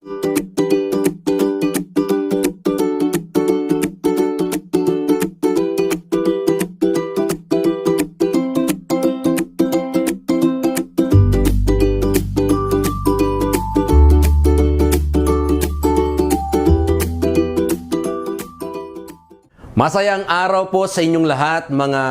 Masayang araw po sa inyong lahat, mga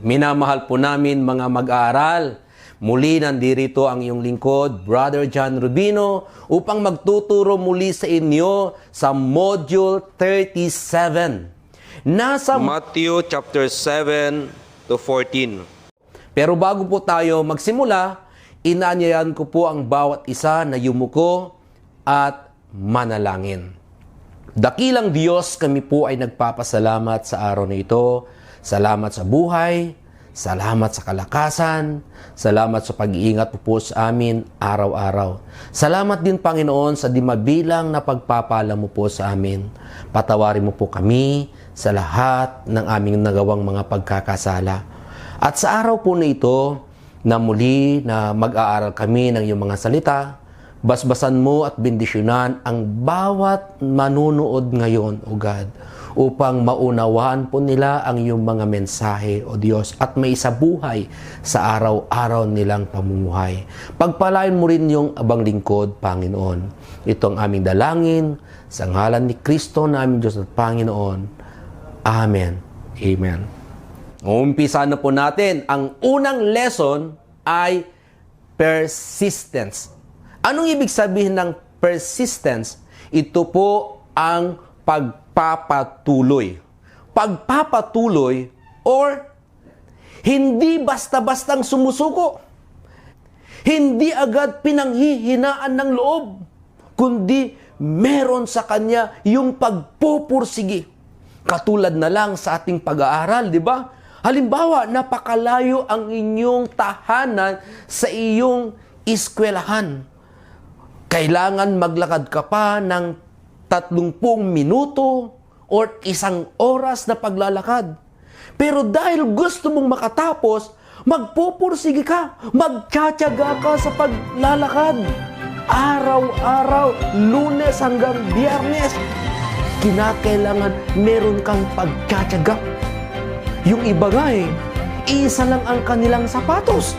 minamahal po namin, mga mag-aaral. Muli nandito ang iyong lingkod, Brother John Rubino, upang magtuturo muli sa inyo sa Module 37. Nasa Matthew chapter 7 to 14. Pero bago po tayo magsimula, inaanyayahan ko po ang bawat isa na yumuko at manalangin. Dakilang Diyos, kami po ay nagpapasalamat sa araw na ito. Salamat sa buhay, salamat sa kalakasan, salamat sa pag-iingat po sa amin araw-araw. Salamat din, Panginoon, sa di mabilang na pagpapala mo po sa amin. Patawarin mo po kami sa lahat ng aming nagawang mga pagkakasala. At sa araw po na ito, na muli na mag-aaral kami ng iyong mga salita, basbasan mo at bendisyonan ang bawat manunood ngayon, O God, upang maunawaan po nila ang iyong mga mensahe, O Diyos, at may isabuhay sa araw-araw nilang pamumuhay. Pagpalain mo rin yung abang lingkod, Panginoon. Ito ang aming dalangin sa ngalan ni Kristo na aming Diyos at Panginoon. Amen. Amen. Umpisa na po natin. Ang unang lesson ay persistence. Anong ibig sabihin ng persistence? Ito po ang pagpapatuloy. Pagpapatuloy or hindi basta-bastang sumusuko. Hindi agad pinanghihinaan ng loob, kundi meron sa kanya yung pagpupursigi. Katulad na lang sa ating pag-aaral, di ba? Halimbawa, napakalayo ang inyong tahanan sa iyong eskwelahan. Kailangan maglakad ka pa ng 30 minuto or 1 oras na paglalakad. Pero dahil gusto mong makatapos, magpupursige ka, magtsatsaga ka sa paglalakad. Araw-araw, Lunes hanggang Biyernes, kinakailangan meron kang pagtsatsaga. Yung iba nga isa lang ang kanilang sapatos.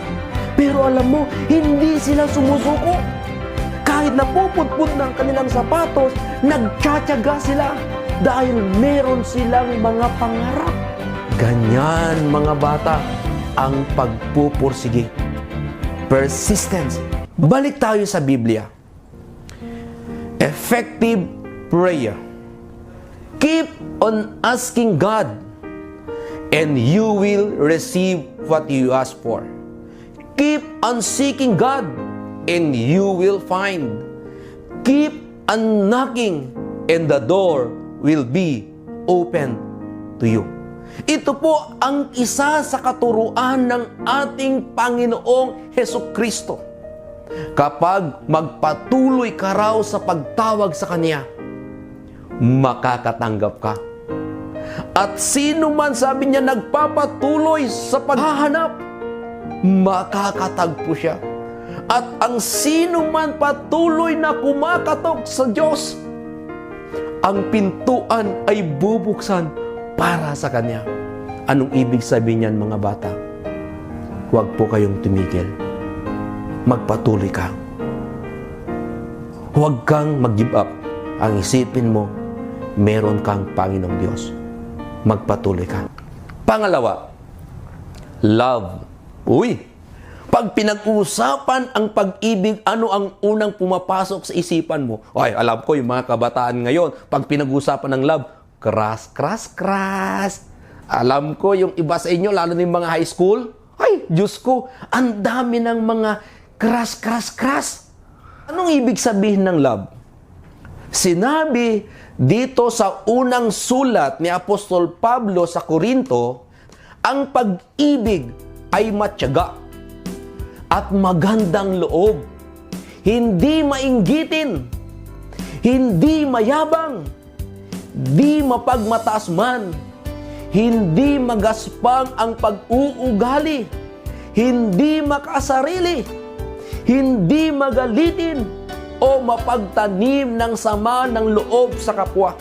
Pero alam mo, hindi sila sumusuko. Kahit napupudpud ng kanilang sapatos, nagtsatsaga sila dahil meron silang mga pangarap. Ganyan, mga bata, ang pagpupursige. Persistence. Balik tayo sa Biblia. Effective prayer. Keep on asking God, and you will receive what you ask for. Keep on seeking God, and you will find. Keep on knocking, and the door will be open to you. Ito po ang isa sa katuruan ng ating Panginoong Hesukristo. Kapag magpatuloy ka raw sa pagtawag sa Kanya, makakatanggap ka. At sino man, sabi niya, nagpapatuloy sa paghahanap, makakatagpo siya. At ang sino man patuloy na kumakatok sa Diyos, ang pintuan ay bubuksan para sa Kanya. Anong ibig sabihin niyan, mga bata? Huwag po kayong tumigil. Magpatuloy ka. Huwag kang mag-give up. Ang isipin mo, meron kang Panginoong Diyos. Magpatuloy ka. Pangalawa, love. Pag pinag-uusapan ang pag-ibig, ano ang unang pumapasok sa isipan mo? Ay, alam ko yung mga kabataan ngayon, pag pinag-uusapan ng love, crush. Alam ko yung iba sa inyo, lalo na yung mga high school, ay, Diyos ko, ang dami ng mga crush. Anong ibig sabihin ng love? Sinabi dito sa unang sulat ni Apostol Pablo sa Korinto, ang pag-ibig ay matyaga at magandang loob, hindi mainggitin, hindi mayabang, di mapagmataas man, hindi magaspang ang pag-uugali, hindi makasarili, hindi magalitin o mapagtanim ng sama ng loob sa kapwa.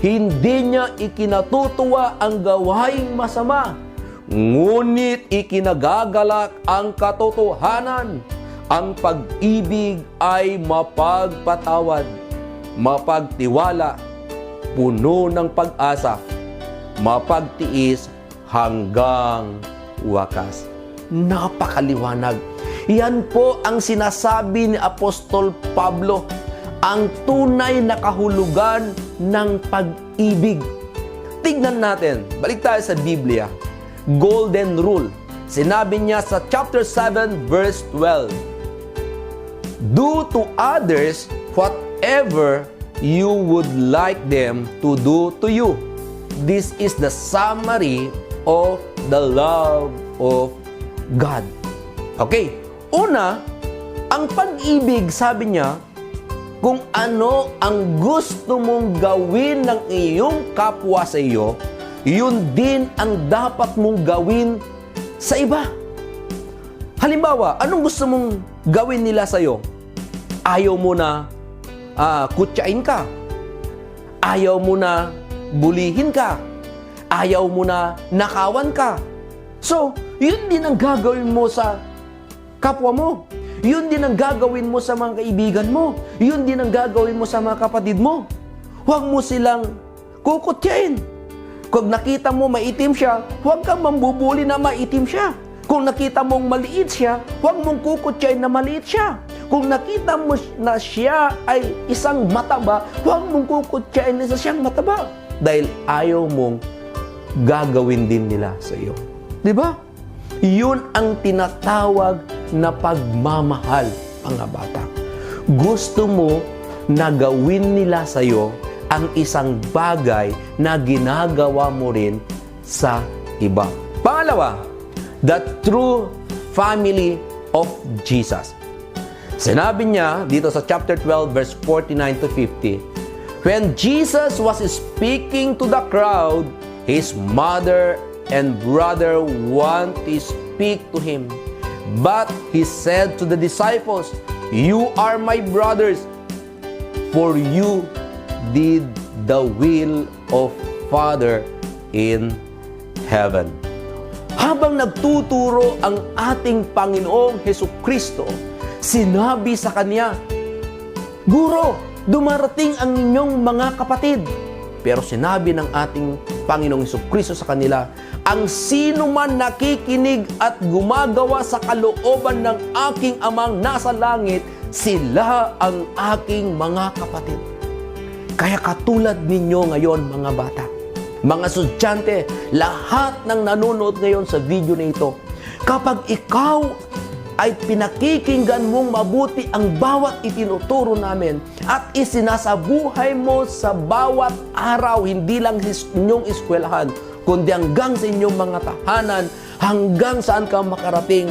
Hindi niya ikinatutuwa ang gawaing masama, ngunit ikinagagalak ang katotohanan. Ang pag-ibig ay mapagpatawad, mapagtiwala, puno ng pag-asa, mapagtiis hanggang wakas. Napakaliwanag. Yan po ang sinasabi ni Apostol Pablo, ang tunay na kahulugan ng pag-ibig. Tignan natin, balik tayo sa Biblia. Golden rule. Sinabi niya sa chapter 7 verse 12, "Do to others whatever you would like them to do to you." This is the summary of the love of God. Okay, una, ang pag-ibig, sabi niya, kung ano ang gusto mong gawin ng iyong kapwa sa iyo, yun din ang dapat mong gawin sa iba. Halimbawa, anong gusto mong gawin nila sa iyo? Ayaw mo na kutsain ka. Ayaw mo na bulihin ka. Ayaw mo na nakawan ka. So, yun din ang gagawin mo sa kapwa mo. Yun din ang gagawin mo sa mga kaibigan mo. Yun din ang gagawin mo sa mga kapatid mo. Huwag mo silang kukutyain. Kung nakita mo maitim siya, huwag kang mambubuli na maitim siya. Kung nakita mong maliit siya, huwag mong kukutyain na maliit siya. Kung nakita mo na siya ay isang mataba, huwag mong kukutyain na siyang mataba. Dahil ayaw mong gagawin din nila sa iyo. Di ba? Yun ang tinatawag na pagmamahal, mga bata. Gusto mo na gawin nila sa iyo ang isang bagay na ginagawa mo rin sa iba. Pangalawa, the true family of Jesus. Sinabi niya dito sa chapter 12 verse 49 to 50, when Jesus was speaking to the crowd, his mother and brother want to speak to him. But he said to the disciples, "You are my brothers, for you did the will of Father in heaven." Habang nagtuturo ang ating Panginoong Hesukristo, sinabi sa kanya, "Guro, dumarating ang inyong mga kapatid." Pero sinabi ng ating Panginoong Hesukristo sa kanila, "Ang sino man nakikinig at gumagawa sa kalooban ng aking Amang nasa langit, sila ang aking mga kapatid." Kaya katulad ninyo ngayon, mga bata, mga estudyante, lahat ng nanonood ngayon sa video na ito, kapag ikaw ay pinakikinggan mong mabuti ang bawat itinuturo namin at isinasabuhay mo sa bawat araw, hindi lang sa inyong eskwelahan, kundi hanggang sa inyong mga tahanan, hanggang saan ka makarating,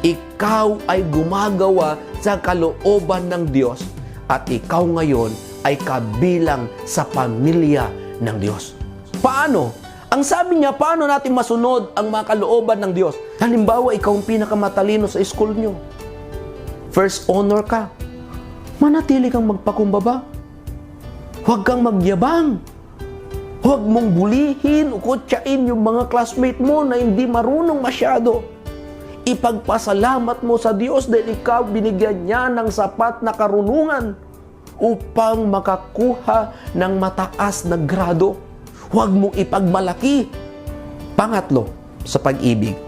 ikaw ay gumagawa sa kalooban ng Diyos at ikaw ngayon ay kabilang sa pamilya ng Diyos. Paano? Ang sabi niya, paano natin masunod ang mga kalooban ng Diyos? Halimbawa, ikaw ang pinakamatalino sa school nyo. First honor ka. Manatili kang magpakumbaba. Huwag kang magyabang. Huwag mong bulihin o kutsain yung mga classmate mo na hindi marunong masyado. Ipagpasalamat mo sa Diyos dahil ikaw binigyan niya ng sapat na karunungan upang makakuha ng mataas na grado. Huwag mong ipagmalaki. Pangatlo, sa pag-ibig.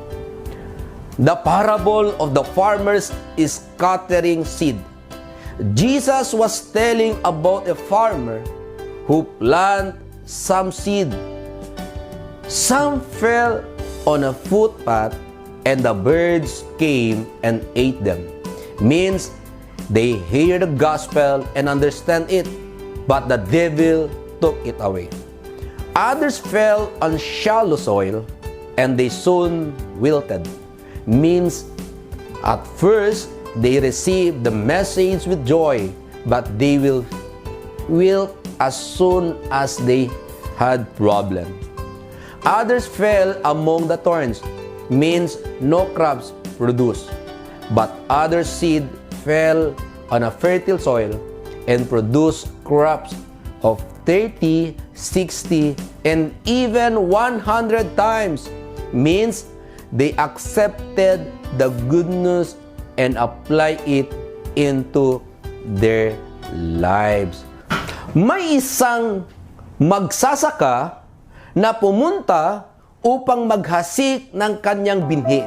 The parable of the farmers is scattering seed. Jesus was telling about a farmer who planted some seed. Some fell on a footpath and the birds came and ate them. Means they hear the gospel and understand it, but the devil took it away. Others fell on shallow soil and they soon wilted. Means at first they received the message with joy, but they will wilt as soon as they had problem. Others fell among the thorns, means no crops produced, but other seed fell on a fertile soil and produce crops of 30, 60, and even 100 times means they accepted the good news and apply it into their lives. May isang magsasaka na pumunta upang maghasik ng kanyang binhi.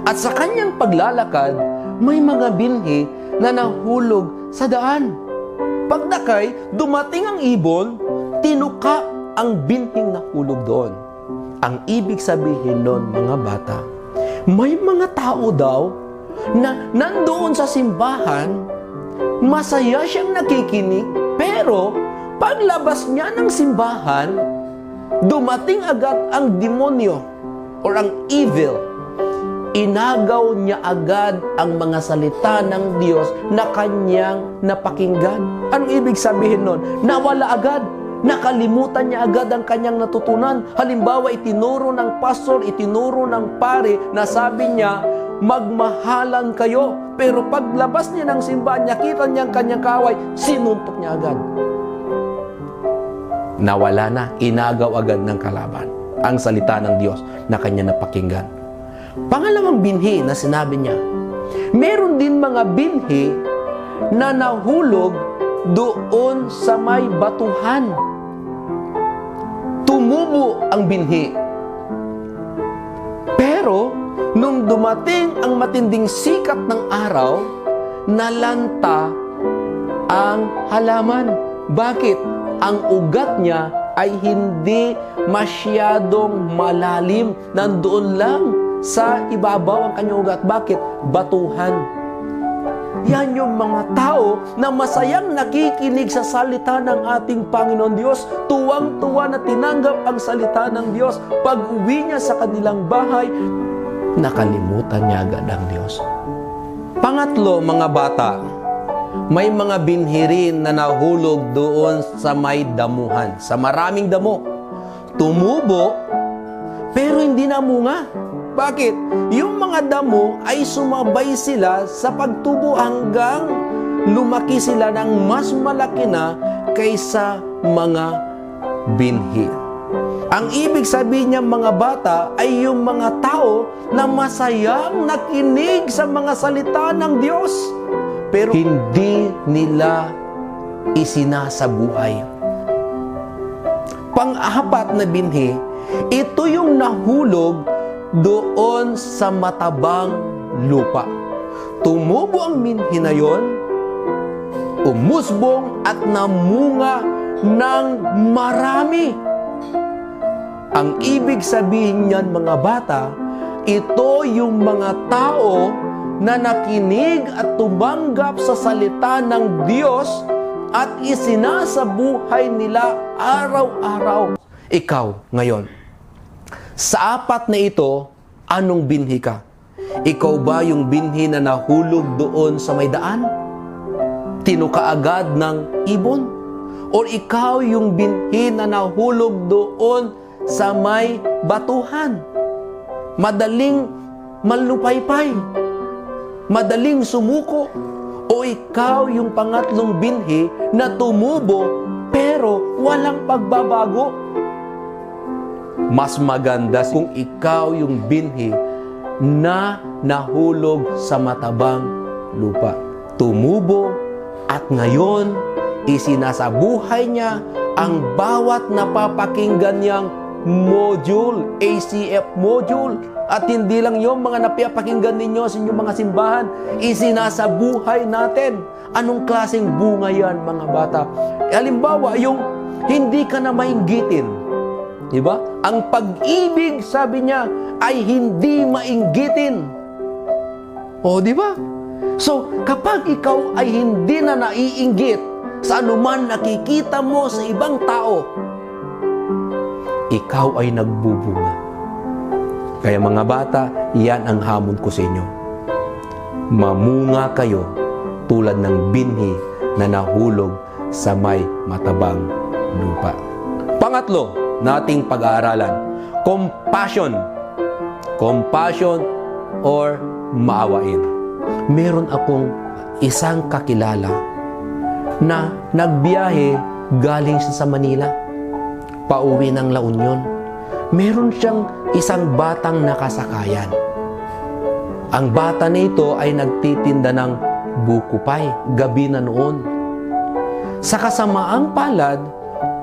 At sa kanyang paglalakad, may mga binhi na nahulog sa daan. Pagdakay, dumating ang ibon, tinuka ang binhing nahulog doon. Ang ibig sabihin nun, mga bata, may mga tao daw na nandoon sa simbahan, masaya siyang nakikinig, pero paglabas niya ng simbahan, dumating agad ang demonyo or ang evil. Inagaw niya agad ang mga salita ng Diyos na kanyang napakinggan. Anong ibig sabihin nun? Nawala agad. Nakalimutan niya agad ang kanyang natutunan. Halimbawa, itinuro ng pastor, itinuro ng pare na sabi niya, magmahalan kayo. Pero paglabas niya ng simbahan, nakita niya ang kanyang kaway, sinuntok niya agad. Nawala na, inagaw agad ng kalaban ang salita ng Diyos na kanya napakinggan. Pangalawang binhi na sinabi niya, meron din mga binhi na nahulog doon sa may batuhan. Tumubo ang binhi. Pero, nung dumating ang matinding sikat ng araw, nalanta ang halaman. Bakit? Ang ugat niya ay hindi masyadong malalim. Nandoon lang sa ibabaw ang kanyang ugat. Bakit? Batuhan. Yan yung mga tao na masayang nakikinig sa salita ng ating Panginoon Diyos. Tuwang-tuwa na tinanggap ang salita ng Diyos. Pag-uwi niya sa kanilang bahay, nakalimutan niya agad ang Diyos. Pangatlo, mga bata, may mga binhi rin na nahulog doon sa may damuhan, sa maraming damo. Tumubo, pero hindi namunga. Bakit? Yung mga damo ay sumabay sila sa pagtubo hanggang lumaki sila ng mas malaki na kaysa mga binhi. Ang ibig sabihin niya, mga bata, ay yung mga tao na masayang nakinig sa mga salita ng Diyos, pero hindi nila isinasabuhay. Pang-apat na binhi, ito yung nahulog doon sa matabang lupa. Tumubo ang binhi na yon, umusbong at namunga ng marami. Ang ibig sabihin niyan, mga bata, ito yung mga tao na nakinig at tumanggap sa salita ng Diyos at isinasabuhay nila araw-araw. Ikaw, ngayon, sa apat na ito, anong binhi ka? Ikaw ba yung binhi na nahulog doon sa may daan? Tinuka agad ng ibon? O ikaw yung binhi na nahulog doon sa may batuhan? Madaling malupaypay? Madaling sumuko? O ikaw yung pangatlong binhi na tumubo pero walang pagbabago? Mas maganda kung ikaw yung binhi na nahulog sa matabang lupa. Tumubo at ngayon isinasabuhay niya ang bawat napapakinggan niyang module, ACF module. At hindi lang yung mga napapakinggan ninyo sa inyong mga simbahan, isinasabuhay natin. Anong klaseng bunga yan, mga bata? Halimbawa, yung hindi ka na mainggitin. Diba? Ang pag-ibig, sabi niya, ay hindi mainggitin. O, diba? So, kapag ikaw ay hindi na naiinggit sa anuman nakikita mo sa ibang tao, ikaw ay nagbubunga. Kaya mga bata, yan ang hamon ko sa inyo. Mamunga kayo tulad ng binhi na nahulog sa may matabang lupa. Pangatlo, nating pag-aaralan, compassion. Compassion or maawain. Meron akong isang kakilala na nagbiyahe galing siya sa Manila, pauwi ng La Union. Meron siyang isang batang nakasakayan. Ang bata nito ay nagtitinda ng buko pie, gabi na noon. Sa kasamaang palad,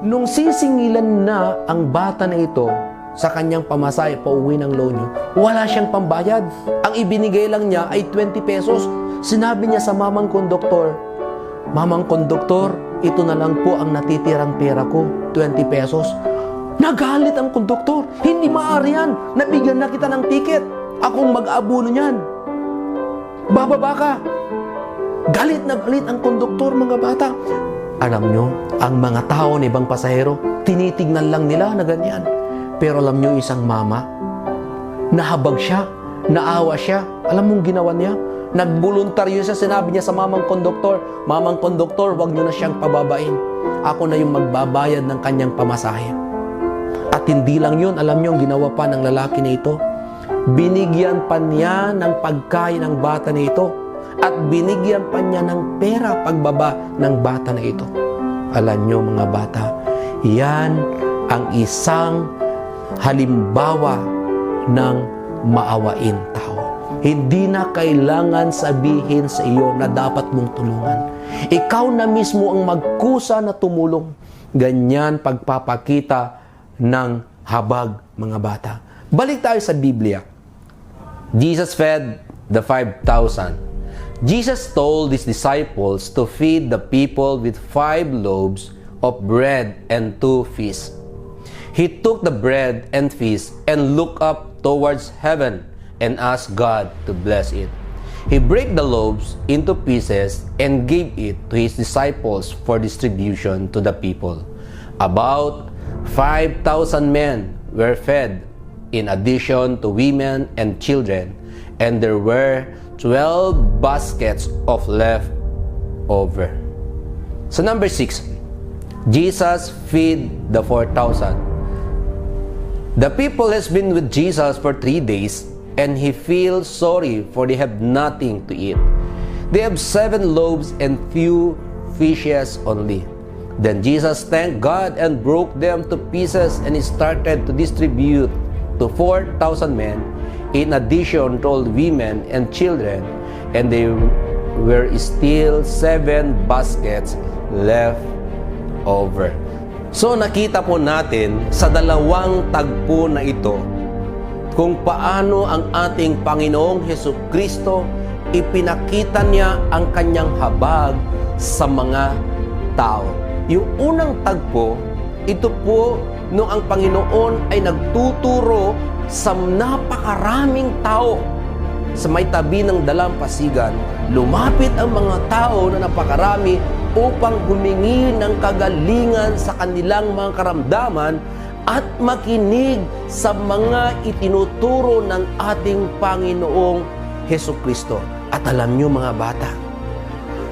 nung sisingilan na ang bata na ito sa kanyang pamasahe pauwi ng La Union, wala siyang pambayad. Ang ibinigay lang niya ay 20 pesos. Sinabi niya sa mamang konduktor, "Mamang konduktor, ito na lang po ang natitirang pera ko, 20 pesos. Nagalit ang konduktor. "Hindi maaari yan. Nabigyan na kita ng tiket. Akong mag-abuno niyan. Bababa ka." Galit na galit ang konduktor, mga bata. Alam nyo, ang mga tao na ibang pasahero, tinitignan lang nila na ganyan. Pero alam nyo, isang mama, nahabag siya, naawa siya. Alam mong ginawa niya? Nagboluntaryo siya, sinabi niya sa mamang konduktor, "Mamang konduktor, wag niyo na siyang pababain. Ako na yung magbabayad ng kanyang pamasahe." At hindi lang yun, alam niyo ang ginawa pa ng lalaki na ito? Binigyan pa niya ng pagkain ng bata na ito. At binigyan pa niya ng pera pagbaba ng bata na ito. Alam niyo mga bata, yan ang isang halimbawa ng maawain tao. Hindi na kailangan sabihin sa iyo na dapat mong tulungan. Ikaw na mismo ang magkusa na tumulong. Ganyan pagpapakita ng habag, mga bata. Balik tayo sa Biblia. Jesus fed the 5,000. Jesus told his disciples to feed the people with 5 loaves of bread and 2 fish. He took the bread and fish and looked up towards heaven and asked God to bless it. He broke the loaves into pieces and gave it to his disciples for distribution to the people. About 5,000 men were fed, in addition to women and children, and there were 12 baskets of leftover. So number 6, Jesus feed the 4,000. The people has been with Jesus for 3 days, and he feels sorry for they have nothing to eat. They have 7 loaves and few fishes only. Then Jesus thanked God and broke them to pieces, and he started to distribute to 4,000 men, in addition to all women and children, and there were still 7 baskets left over. So nakita po natin sa dalawang tagpo na ito kung paano ang ating Panginoong Hesukristo ipinakita niya ang kanyang habag sa mga tao. Yung unang tagpo, ito po nung ang Panginoon ay nagtuturo sa napakaraming tao sa may tabi ng dalampasigan. Lumapit ang mga tao na napakarami upang humingi ng kagalingan sa kanilang mga karamdaman at makinig sa mga itinuturo ng ating Panginoong Hesukristo. At alam nyo mga bata,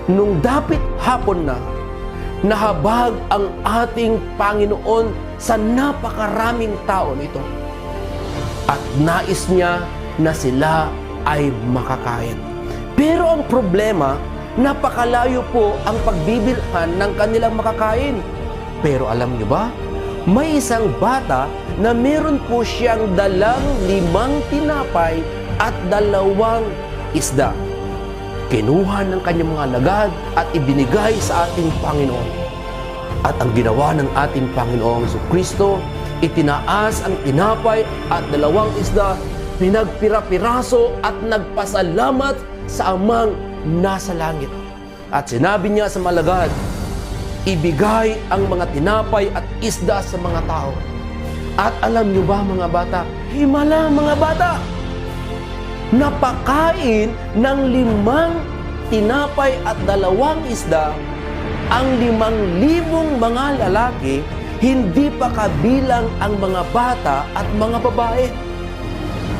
nung dapit hapon na, nahabag ang ating Panginoon sa napakaraming tao nito. At nais niya na sila ay makakain. Pero ang problema, napakalayo po ang pagbibilhan ng kanilang makakain. Pero alam niyo ba, may isang bata na meron po siyang 5 tinapay at 2 isda. Kinuha ng kanyang mga alagad at ibinigay sa ating Panginoon. At ang ginawa ng ating Panginoong Jesucristo, itinaas ang tinapay at 2 isda, pinagpira-piraso at nagpasalamat sa Amang nasa langit. At sinabi niya sa malagad, ibigay ang mga tinapay at isda sa mga tao. At alam niyo ba mga bata, himala mga bata, napakain ng 5 tinapay at 2 isda ang 5,000 mga lalaki, hindi pa kabilang ang mga bata at mga babae.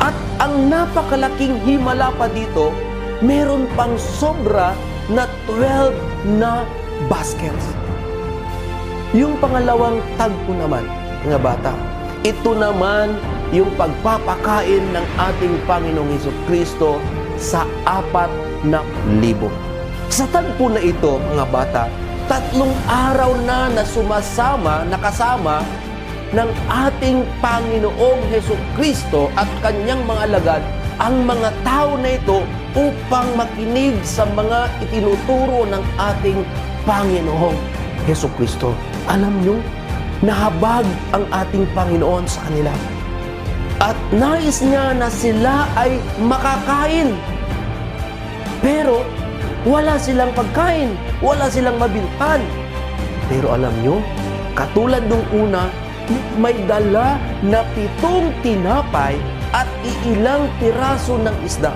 At ang napakalaking himala pa dito, meron pang sobra na 12 na baskets. Yung pangalawang tagpo naman, mga bata, ito naman yung pagpapakain ng ating Panginoong Hesukristo sa 4,000. Sa tagpo na ito, mga bata, 3 araw na nakasama ng ating Panginoong Hesukristo at kanyang mga alagad ang mga tao na ito upang makinig sa mga itinuturo ng ating Panginoong Hesukristo. Alam nyo, nahabag ang ating Panginoon sa kanila. At nais niya na sila ay makakain. Pero wala silang pagkain, wala silang mabilhan. Pero alam nyo, katulad nung una, may dala na 7 tinapay at iilang piraso ng isda.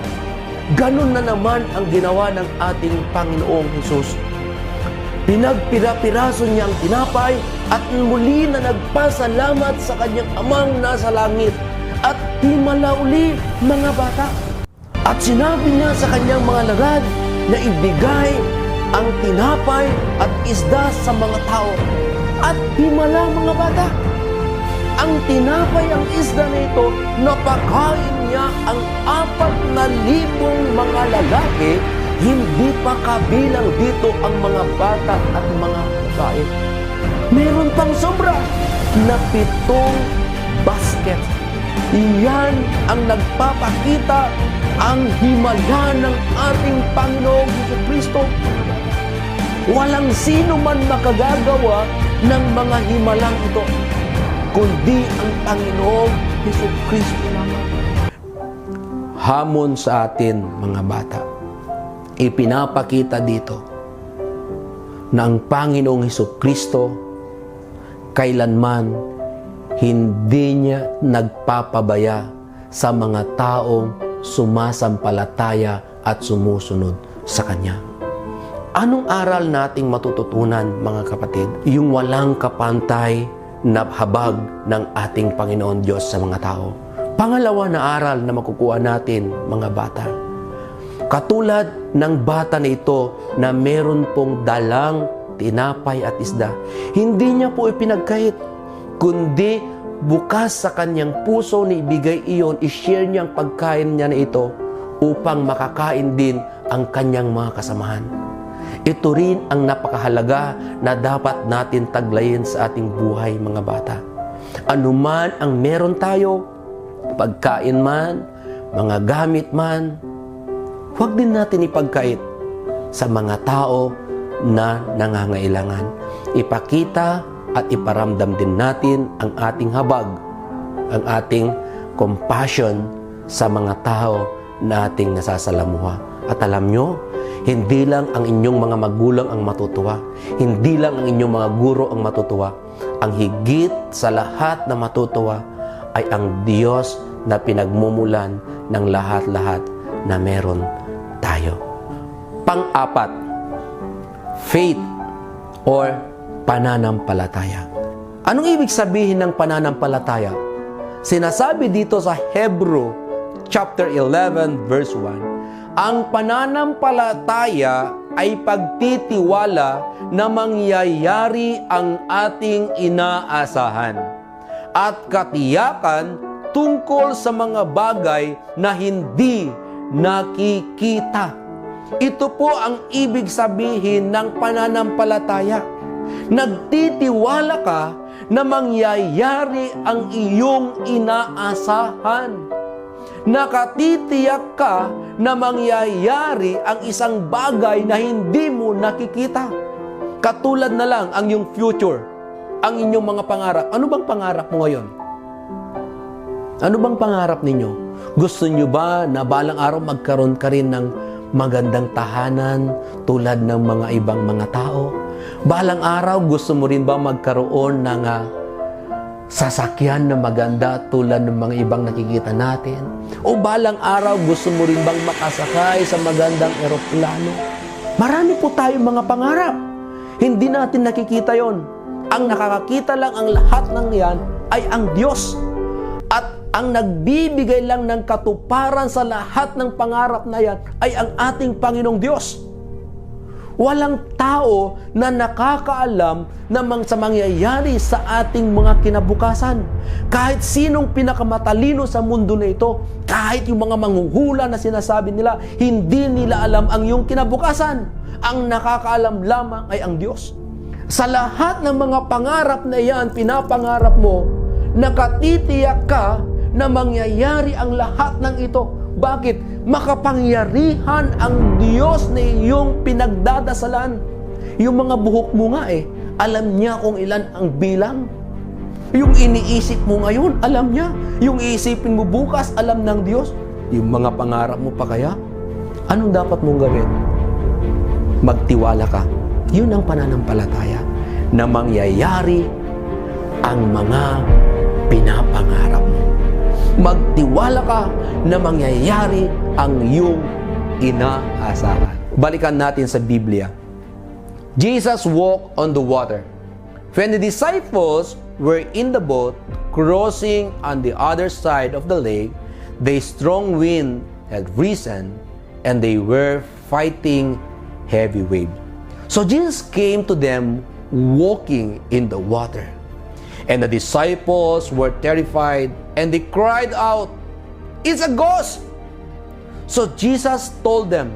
Ganun na naman ang ginawa ng ating Panginoong Hesus. Pinagpira-piraso niya ang tinapay at muli na nagpasalamat sa kanyang amang nasa langit at himala uli, mga bata. At sinabi niya sa kanyang mga alagad na ibigay ang tinapay at isda sa mga tao. At himala, mga bata. Ang tinapay, ang isda na ito, napakain niya ang 4,000 mga lalaki, hindi pa kabilang dito ang mga bata at mga babae. Meron pang sobra na 7 basket. Iyan ang nagpapakita ang himala ng ating Panginoong Jesucristo. Walang sino man makagagawa ng mga himalang ito, kundi ang Panginoong Jesucristo lamang. Hamon sa atin, mga bata, ipinapakita dito na ang Panginoong Jesucristo kailanman hindi niya nagpapabaya sa mga taong sumasampalataya at sumusunod sa Kanya. Anong aral nating matututunan, mga kapatid? Yung walang kapantay na habag ng ating Panginoon Diyos sa mga tao. Pangalawa na aral na makukuha natin, mga bata. Katulad ng bata na ito na meron pong dalang tinapay at isda, hindi niya po ipinagkait, kundi bukas sa kanyang puso na ibigay iyon, i-share niya ang pagkain niya na ito upang makakain din ang kanyang mga kasamahan. Ito rin ang napakahalaga na dapat natin taglayin sa ating buhay, mga bata. Anuman ang meron tayo, pagkain man, mga gamit man, huwag din natin ipagkait sa mga tao na nangangailangan. Ipakita at iparamdam din natin ang ating habag, ang ating compassion sa mga tao na ating nasasalamuha. At alam nyo, hindi lang ang inyong mga magulang ang matutuwa, hindi lang ang inyong mga guro ang matutuwa. Ang higit sa lahat na matutuwa ay ang Diyos na pinagmumulan ng lahat-lahat na meron tayo. Pang-apat, faith or pananampalataya. Anong ibig sabihin ng pananampalataya? Sinasabi dito sa Hebrew chapter 11 verse 1, ang pananampalataya ay pagtitiwala na mangyayari ang ating inaasahan at katiyakan tungkol sa mga bagay na hindi nakikita. Ito po ang ibig sabihin ng pananampalataya. Nagtitiwala ka na mangyayari ang iyong inaasahan. Nakatitiyak ka na mangyayari ang isang bagay na hindi mo nakikita. Katulad na lang ang iyong future, ang inyong mga pangarap. Ano bang pangarap mo ngayon? Ano bang pangarap ninyo? Gusto nyo ba na balang araw magkaroon ka rin ng magandang tahanan tulad ng mga ibang mga tao? Balang araw, gusto mo rin ba magkaroon ng sasakyan na maganda tulad ng mga ibang nakikita natin? O balang araw, gusto mo rin bang makasakay sa magandang eroplano? Marami po tayong mga pangarap. Hindi natin nakikita yon. Ang nakakakita lang ang lahat ng yan ay ang Diyos. At ang nagbibigay lang ng katuparan sa lahat ng pangarap na yan ay ang ating Panginoong Diyos. Walang tao na nakakaalam sa mangyayari sa ating mga kinabukasan. Kahit sinong pinakamatalino sa mundo na ito, kahit yung mga manghuhula na sinasabi nila, hindi nila alam ang iyong kinabukasan. Ang nakakaalam lamang ay ang Diyos. Sa lahat ng mga pangarap na iyan, pinapangarap mo, nakatitiyak ka na mangyayari ang lahat ng ito. Bakit? Makapangyarihan ang Diyos na iyong pinagdadasalan. Yung mga buhok mo nga alam niya kung ilan ang bilang. Yung iniisip mo ngayon, alam niya. Yung iisipin mo bukas, alam ng Diyos. Yung mga pangarap mo pa kaya, anong dapat mong gawin? Magtiwala ka. Yun ang pananampalataya na mangyayari ang mga pinapangarap mo. Magtiwala ka na mangyayari ang iyong inaasahan. Balikan natin sa Biblia. Jesus walked on the water. When the disciples were in the boat, crossing on the other side of the lake, the strong wind had risen, and they were fighting heavy waves. So Jesus came to them walking in the water. And the disciples were terrified, and they cried out, "It's a ghost!" So Jesus told them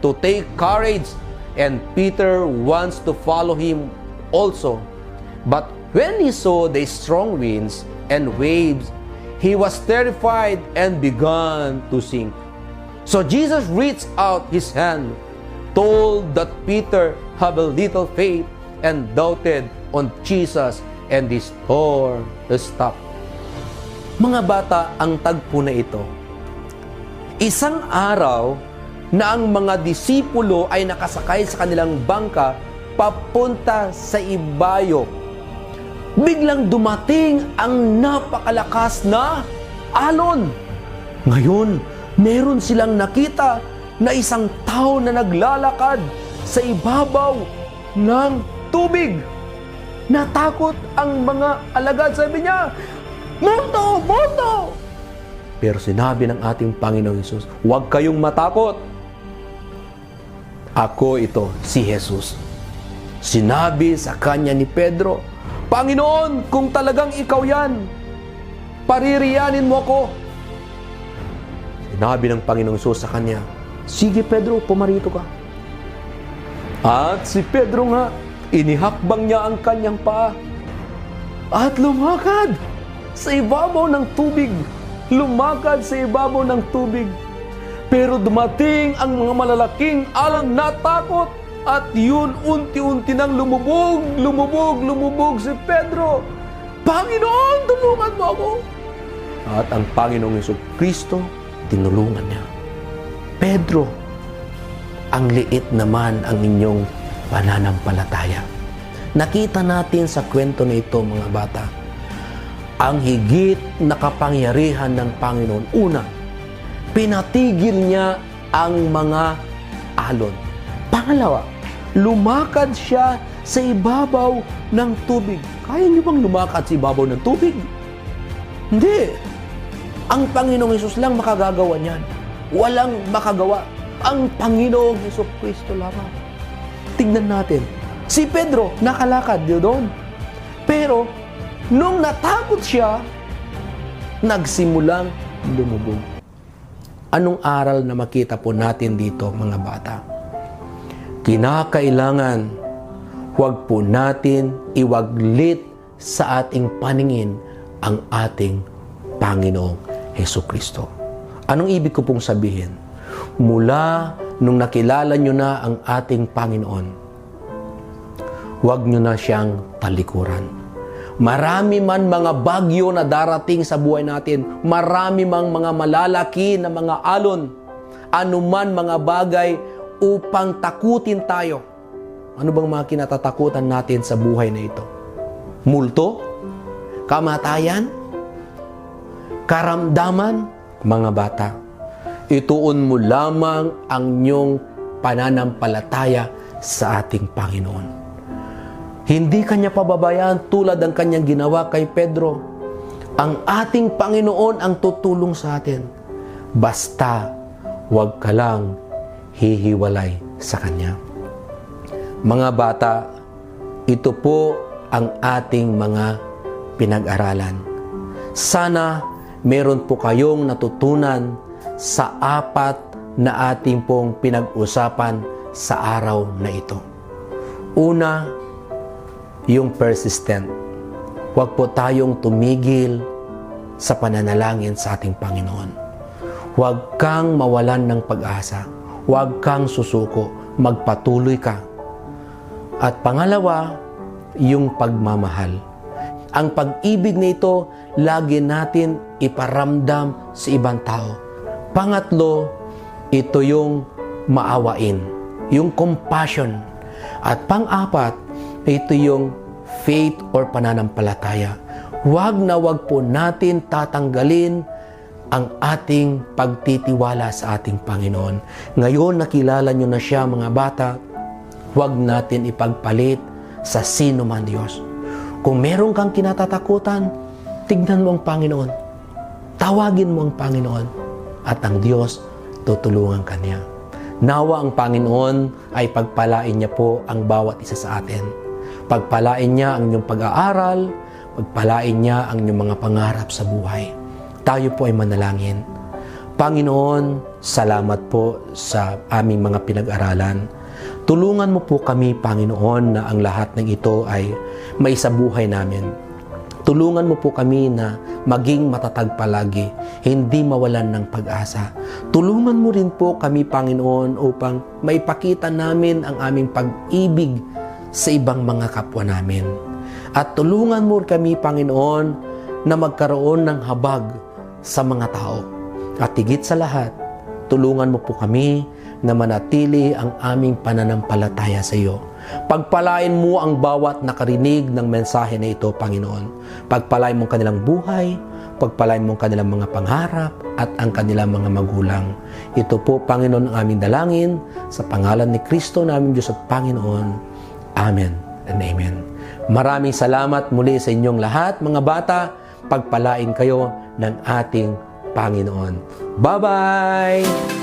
to take courage, and Peter wants to follow him also. But when he saw the strong winds and waves, he was terrified and began to sink. So Jesus reached out his hand, told that Peter have a little faith, and doubted on Jesus, and the storm stopped. Mga bata, ang tagpo na ito, isang araw na ang mga disipulo ay nakasakay sa kanilang bangka papunta sa ibayo. Biglang dumating ang napakalakas na alon. Ngayon, meron silang nakita na isang tao na naglalakad sa ibabaw ng tubig. Natakot ang mga alagad. Sabi niya, "Multo! Multo!" Pero sinabi ng ating Panginoong Hesus, "Huwag kayong matakot. Ako ito, si Jesus." Sinabi sa kanya ni Pedro, "Panginoon, kung talagang ikaw yan, paririyanin mo ako." Sinabi ng Panginoong Hesus sa kanya, "Sige Pedro, pumarito ka." At si Pedro nga, inihakbang niya ang kanyang paa at lumakad sa ibabaw ng tubig. Lumakad sa ibabaw ng tubig. Pero dumating ang mga malalaking alon, natakot, at yun unti-unti nang lumubog si Pedro. "Panginoon, tulungan mo ako." At ang Panginoong Jesucristo, tinulungan niya. "Pedro, ang liit naman ang inyong pananampalataya." Nakita natin sa kwento na ito, mga bata, ang higit na kapangyarihan ng Panginoon. Una, pinatigil niya ang mga alon. Pangalawa, lumakad siya sa ibabaw ng tubig. Kaya niyo bang lumakad sa ibabaw ng tubig? Hindi. Ang Panginoong Hesus lang makagagawa niyan. Walang makagawa. Ang Panginoong Jesucristo lamang. Tignan natin. Si Pedro, nakalakad doon. Pero, nung natakot siya, nagsimulang lumubog. Anong aral na makita po natin dito, mga bata? Kinakailangan, huwag po natin iwaglit sa ating paningin ang ating Panginoong Jesucristo. Anong ibig ko pong sabihin? Mula nung nakilala nyo na ang ating Panginoon, huwag nyo na siyang talikuran. Marami man mga bagyo na darating sa buhay natin, marami mang mga malalaki na mga alon, anuman mga bagay upang takutin tayo. Ano bang mga kinatatakutan natin sa buhay na ito? Multo? Kamatayan? Karamdaman? Mga bata, ituon mo lamang ang inyong pananampalataya sa ating Panginoon. Hindi kanya pababayaan tulad ng kanyang ginawa kay Pedro. Ang ating Panginoon ang tutulong sa atin. Basta, huwag ka lang hihiwalay sa Kanya. Mga bata, ito po ang ating mga pinag-aralan. Sana meron po kayong natutunan sa apat na ating pong pinag-usapan sa araw na ito. Una, yung persistent. Huwag po tayong tumigil sa pananalangin sa ating Panginoon. Huwag kang mawalan ng pag-asa. Huwag kang susuko. Magpatuloy ka. At pangalawa, yung pagmamahal. Ang pag-ibig na ito, lagi natin iparamdam sa ibang tao. Pangatlo, ito yung maawain, yung compassion. At pang-apat, ito yung faith or pananampalataya. Huwag na huwag po natin tatanggalin ang ating pagtitiwala sa ating Panginoon. Ngayon, nakilala nyo na siya, mga bata, huwag natin ipagpalit sa sino man Diyos. Kung meron kang kinatatakutan, tignan mo ang Panginoon. Tawagin mo ang Panginoon. At ang Diyos, tutulungan ka niya. Nawa ang Panginoon ay pagpalain niya po ang bawat isa sa atin. Pagpalain niya ang inyong pag-aaral, pagpalain niya ang inyong mga pangarap sa buhay. Tayo po ay manalangin. Panginoon, salamat po sa aming mga pinag-aralan. Tulungan mo po kami, Panginoon, na ang lahat ng ito ay maisabuhay namin. Tulungan mo po kami na maging matatag palagi, hindi mawalan ng pag-asa. Tulungan mo rin po kami, Panginoon, upang maipakita namin ang aming pag-ibig sa ibang mga kapwa namin. At tulungan mo kami, Panginoon, na magkaroon ng habag sa mga tao. At higit sa lahat, tulungan mo po kami na manatili ang aming pananampalataya sa iyo. Pagpalain mo ang bawat nakarinig ng mensahe na ito, Panginoon. Pagpalain mo ang kanilang buhay, pagpalain mo ang kanilang mga pangarap at ang kanilang mga magulang. Ito po, Panginoon, ang aming dalangin sa pangalan ni Kristo naming Diyos at Panginoon. Amen and amen. Maraming salamat muli sa inyong lahat, mga bata. Pagpalain kayo ng ating Panginoon. Bye-bye!